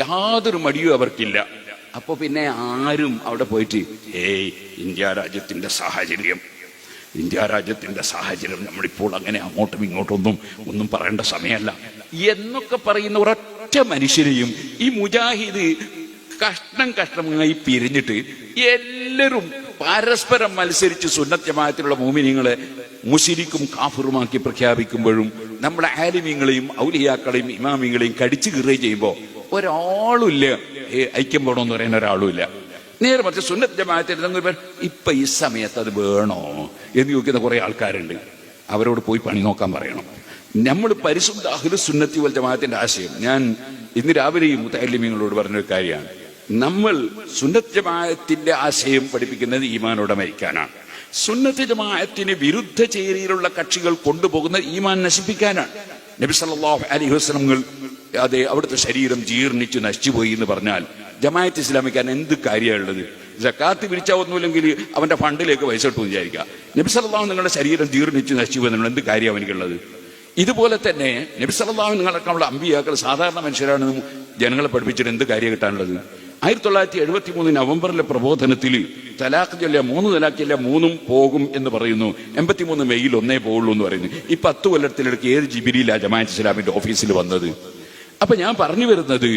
യാതൊരു മടിയും അവർക്കില്ല. അപ്പൊ പിന്നെ ആരും അവിടെ പോയിട്ട് ഇന്ത്യ രാജ്യത്തിന്റെ സാഹചര്യം നമ്മളിപ്പോൾ അങ്ങനെ അങ്ങോട്ടും ഇങ്ങോട്ടൊന്നും പറയേണ്ട സമയമല്ല എന്നൊക്കെ പറയുന്ന ഒരൊറ്റ മനുഷ്യരെയും ഈ മുജാഹിദ് കഷ്ണമായി പിരിഞ്ഞിട്ട് എല്ലാവരും പരസ്പരം മത്സരിച്ച് സുന്നത്ത് ജമാഅത്തിലുള്ള മുഅ്മിനീങ്ങളെ മുശ്രിക്കും കാഫിറുമാക്കി പ്രഖ്യാപിക്കുമ്പോഴും നമ്മളെ ആലിമീങ്ങളെയും ഔലിയാക്കളെയും ഇമാമിങ്ങളെയും കടിച്ചു കീറുകയും ചെയ്യുമ്പോൾ ഒരാളുമില്ല ഐക്യം വേണമെന്ന് പറയുന്ന ഒരാളുമില്ല. നേരെ മറിച്ച് സുന്നത്ത് ജമാഅത്തിൽ ഇപ്പൊ ഈ സമയത്ത് അത് വേണോ എന്ന് ചോദിക്കുന്ന കുറെ ആൾക്കാരുണ്ട്. അവരോട് പോയി പണി നോക്കാൻ പറയണം. നമ്മൾ പരിശുദ്ധ അഹ്ലുസ് സുന്നത്തി വൽ ജമാഅത്തിന്റെ ആശയം ഞാൻ ഇന്ന് രാവിലെയും മുതഅല്ലിമീങ്ങളോട് പറഞ്ഞൊരു കാര്യമാണ്. നമ്മൾ സുന്നത്ത് ജമാഅത്തിന്റെ ആശയം പഠിപ്പിക്കുന്നത് ഈമാനോടെ മരിക്കാനാണ്. സുന്നത്ത് ജമാഅത്തിന് വിരുദ്ധ ചേരിയിലുള്ള കക്ഷികൾ കൊണ്ടുപോകുന്നത് ഈമാൻ നശിപ്പിക്കാനാണ്. നബി സല്ലല്ലാഹു അലൈഹി വസല്ലം അതെ അവിടുത്തെ ശരീരം ജീർണിച്ച് നശിച്ചുപോയി എന്ന് പറഞ്ഞാൽ ജമാഅത്ത് ഇസ്ലാമിക്കാൻ എന്ത് കാര്യമുള്ളത്? സക്കാത്ത് പിരിച്ചാൽ ഒന്നുമില്ലെങ്കിൽ അവന്റെ ഫണ്ടിലേക്ക് പൈസ ഇട്ടു വിചാരിക്കുക. നബി സല്ലല്ലാഹു നിങ്ങളുടെ ശരീരം ജീർണിച്ച് നശിച്ചു പോയി എന്ത് കാര്യം അവനിക്കുള്ളത്? ഇതുപോലെ തന്നെ നബി സല്ലല്ലാഹു നിങ്ങളൊക്കെയുള്ള അമ്പിയാക്കൾ സാധാരണ മനുഷ്യരാണെന്ന് ജനങ്ങളെ പഠിപ്പിച്ചിട്ട് എന്ത് കാര്യം കിട്ടാനുള്ളത്? 1973 നവംബറിലെ പ്രബോധനത്തിൽ തലാഖ് ചൊല്ലിയ 3 തലാഖ് ചൊല്ലിയ 3 പോകും എന്ന് പറയുന്നു. 83 മെയ്യിൽ 1 പോകുള്ളൂ എന്ന് പറയുന്നു. ഈ 10 കൊല്ലത്തിലിടയ്ക്ക് ഏത് ജിബിരിയിലാ ജമാഅത്ത് ഇസ്ലാമിന്റെ ഓഫീസിൽ വന്നത്? അപ്പൊ ഞാൻ പറഞ്ഞു വരുന്നത്,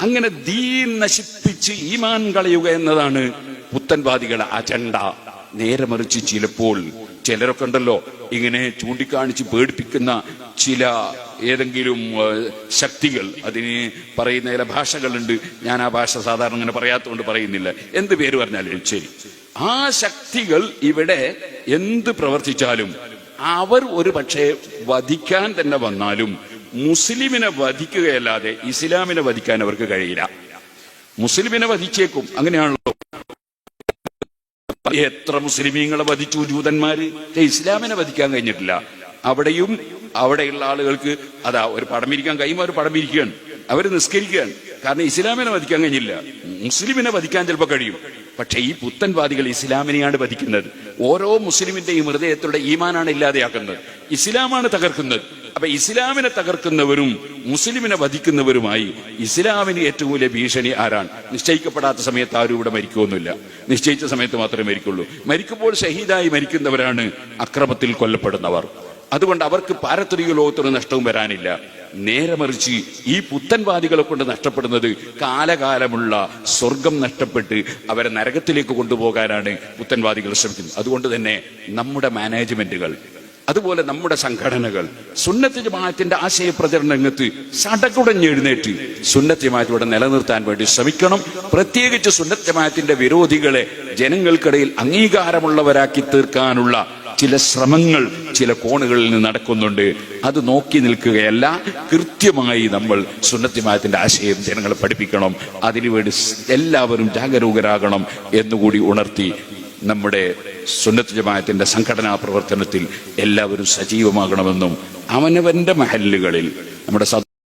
അങ്ങനെ ദീൻ നശിപ്പിച്ച് ഈമാൻ കളയുക എന്നതാണ് പുത്തൻവാദികളുടെ അജണ്ട. നേരെ മറിച്ച് ചിലപ്പോൾ ചിലരൊക്കെ ഉണ്ടല്ലോ ഇങ്ങനെ ചൂണ്ടിക്കാണിച്ച് പേടിപ്പിക്കുന്ന ചില ഏതെങ്കിലും ശക്തികൾ, അതിന് പറയുന്ന ചില ഭാഷകളുണ്ട്. ഞാൻ ആ ഭാഷ സാധാരണ അങ്ങനെ പറയാത്തതുകൊണ്ട് പറയുന്നില്ല. എന്ത് പേര് പറഞ്ഞാലും ശരി, ആ ശക്തികൾ ഇവിടെ എന്ത് പ്രവർത്തിച്ചാലും അവർ ഒരു പക്ഷേ വധിക്കാൻ തന്നെ വന്നാലും മുസ്ലിമിനെ വധിക്കുകയല്ലാതെ ഇസ്ലാമിനെ വധിക്കാൻ അവർക്ക് കഴിയില്ല. മുസ്ലിമിനെ വധിച്ചേക്കും, അങ്ങനെയാണല്ലോ. എത്ര മുസ്ലിമീങ്ങളെ വധിച്ചു ജൂതന്മാര്, ഇസ്ലാമിനെ വധിക്കാൻ കഴിഞ്ഞിട്ടില്ല. അവിടെയുള്ള ആളുകൾക്ക് അതാ ഒരു പടമിരിക്കാൻ കഴിയുമ്പോൾ അവർ പടമിരിക്കുകയാണ്, അവർ നിസ്കരിക്കുകയാണ്. കാരണം ഇസ്ലാമിനെ വധിക്കാൻ കഴിഞ്ഞില്ല. മുസ്ലിമിനെ വധിക്കാൻ ചിലപ്പോൾ കഴിയും. പക്ഷെ ഈ പുത്തൻവാദികൾ ഇസ്ലാമിനെയാണ് വധിക്കുന്നത്. ഓരോ മുസ്ലിമിന്റെയും ഹൃദയത്തിലുള്ള ഈമാനാണ് ഇല്ലാതെയാക്കുന്നത്, ഇസ്ലാമാണ് തകർക്കുന്നത്. അപ്പൊ ഇസ്ലാമിനെ തകർക്കുന്നവരും മുസ്ലിമിനെ വധിക്കുന്നവരുമായി ഇസ്ലാമിന് ഏറ്റവും വലിയ ഭീഷണി ആരാണ്? നിശ്ചയിക്കപ്പെടാത്ത സമയത്ത് ആരും ഇവിടെ മരിക്കുമൊന്നുമില്ല, നിശ്ചയിച്ച സമയത്ത് മാത്രമേ മരിക്കുള്ളൂ. മരിക്കുമ്പോൾ ഷഹീദായി മരിക്കുന്നവരാണ് അക്രമത്തിൽ കൊല്ലപ്പെടുന്നവർ. അതുകൊണ്ട് അവർക്ക് പാരത്രിക ലോകത്തൊരു നഷ്ടവും വരാനില്ല. നേരെ മറിച്ച് ഈ പുത്തൻവാദികളെ കൊണ്ട് നഷ്ടപ്പെടുന്നത് കാലകാലമുള്ള സ്വർഗം നഷ്ടപ്പെട്ട് അവരെ നരകത്തിലേക്ക് കൊണ്ടുപോകാനാണ് പുത്തൻവാദികൾ ശ്രമിക്കുന്നത്. അതുകൊണ്ട് തന്നെ നമ്മുടെ മാനേജ്മെന്റുകൾ, അതുപോലെ നമ്മുടെ സംഘടനകൾ സുന്നത്ത് ജമാഅത്തിന്റെ ആശയ പ്രചരണ രംഗത്ത് സടകുടഞ്ഞെഴുന്നേറ്റ് സുന്നത്ത് ജമാഅത്തിലൂടെ നിലനിർത്താൻ വേണ്ടി ശ്രമിക്കണം. പ്രത്യേകിച്ച് സുന്നത്ത് ജമാഅത്തിന്റെ വിരോധികളെ ജനങ്ങൾക്കിടയിൽ അംഗീകാരമുള്ളവരാക്കി തീർക്കാനുള്ള ചില ശ്രമങ്ങൾ ചില കോണുകളിൽ നിന്ന് നടക്കുന്നുണ്ട്. അത് നോക്കി നിൽക്കുകയല്ല, കൃത്യമായി നമ്മൾ സുന്നത്ത് ജമാഅത്തിന്റെ ആശയം ജനങ്ങളെ പഠിപ്പിക്കണം. അതിനുവേണ്ടി എല്ലാവരും ജാഗരൂകരാകണം എന്നുകൂടി ഉണർത്തി നമ്മുടെ സുന്നത്ത് ജമാഅത്തിന്റെ സംഘടനാ പ്രവർത്തനത്തിൽ എല്ലാവരും സജീവമാകണമെന്നും അവനവന്റെ മഹല്ലുകളിൽ നമ്മുടെ